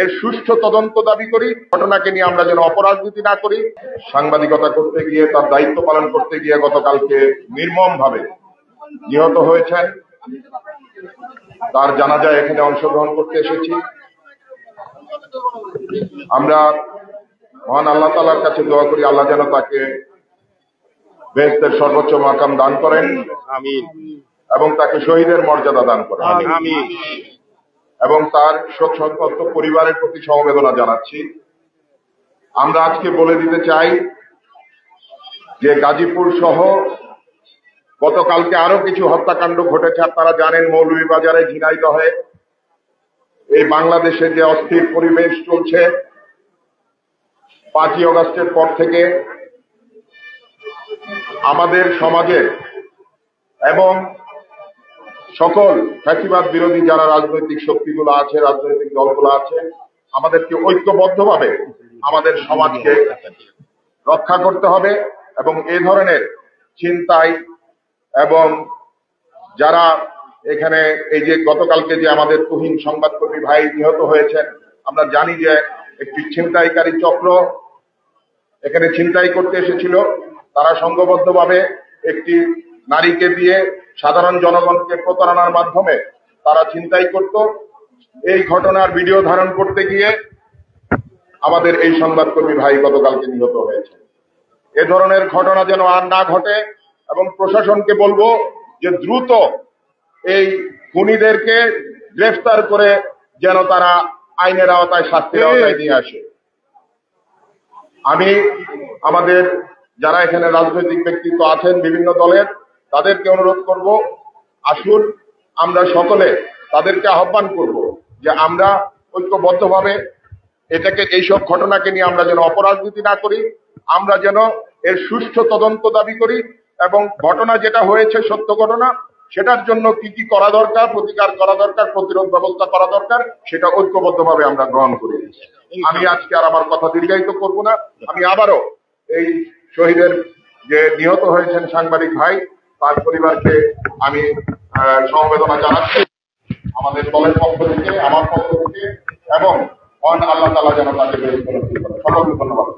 এর সুষ্ঠু তদন্ত দাবি করি। ঘটনাকে নিয়ে আমরা যেন অপরাজনীতি না করি। সাংবাদিকতা করতে গিয়ে, তার দায়িত্ব পালন করতে গিয়ে গতকালকে নির্মম ভাবে নিহত হয়েছেন। তার জানাজায় এখানে অংশগ্রহণ করতে এসেছি। আমরা মহান আল্লাহ তাআলার কাছে দোয়া করি, আল্লাহ যেন তাকে বেহেশতের সর্বোচ্চ মাকাম দান করেন, আমিন, এবং তাকে শহীদের মর্যাদা দান করেন, আমিন। এবং তার শোক সন্তপ্ত পরিবারের প্রতি সমবেদনা জানাচ্ছি। আমরা আজকে বলে দিতে চাই যে গাজীপুর সহ গতকালকে আরো কিছু হত্যাকাণ্ড ঘটেছে। আপনারা জানেন, মৌলভীবাজারে, ঝিনাইদহে, এই বাংলাদেশে যে অস্থির পরিবেশ চলছে 5ই আগস্টের পর থেকে আমাদের সমাজে এবং সকল ফ্যাসিবাদ বিরোধী যারা রাজনৈতিক শক্তিগুলো আছে, রাজনৈতিক দলগুলো আছে, আমাদেরকে ঐক্যবদ্ধভাবে আমাদের সমাজকে রক্ষা করতে হবে। এবং এই ধরনের ছিনতাই এবং যারা এখানে এই যে গতকালকে যে আমাদের তুহিন সংবাদকর্মী ভাই নিহত হয়েছেন, আমরা জানি যে একটি ছিনতাইকারী চক্র এখানে ছিনতাই করতে এসেছিল। তারা সংঘবদ্ধভাবে একটি নারীকে দিয়ে সাধারণ জনগণকে প্রতারণার মাধ্যমে তারা ছিনতাই করত। এই ঘটনার ভিডিও ধারণ করতে গিয়ে আমাদের এই সংবাদকর্মী ভাই গতকালকে নিহত হয়েছে। এ ধরনের ঘটনা যেন আর না ঘটে, এবং প্রশাসনকে বলবো যে দ্রুত এই খুনিদেরকে গ্রেফতার করে যেন তারা আইনের আওতায়, শাস্তির আওতায় নিয়ে আসে। আমি আমাদের যারা এখানে রাজনৈতিক ব্যক্তিত্ব আছেন বিভিন্ন দলের, তাদেরকে অনুরোধ করব, আসুন আমরা সকলে তাদেরকে আহ্বান করব যে আমরা ঐক্যবদ্ধভাবে এটাকে, এইসব ঘটনাকে নিয়ে আমরা যেন অপরাজনীতি না করি, আমরা যেন এর সুষ্ঠু তদন্ত দাবি করি, এবং ঘটনা যেটা হয়েছে সত্য ঘটনা, সেটার জন্য কি কি করা দরকার, প্রতিকার করা দরকার, প্রতিরোধ ব্যবস্থা করা দরকার, সেটা ঐক্যবদ্ধভাবে আমরা গ্রহণ করি। আমি আজকে আর আমার কথা দীর্ঘায়িত করব না। আমি আবারও এই শহীদের যে নিহত হয়েছেন সাংবাদিক ভাই, তার পরিবারকে আমি সমবেদনা জানাচ্ছি আমাদের দলের পক্ষ থেকে, আমার পক্ষ থেকে, এবং মহান আল্লাহ তাআলা যেন তাকে বের করে। সকলকে ধন্যবাদ।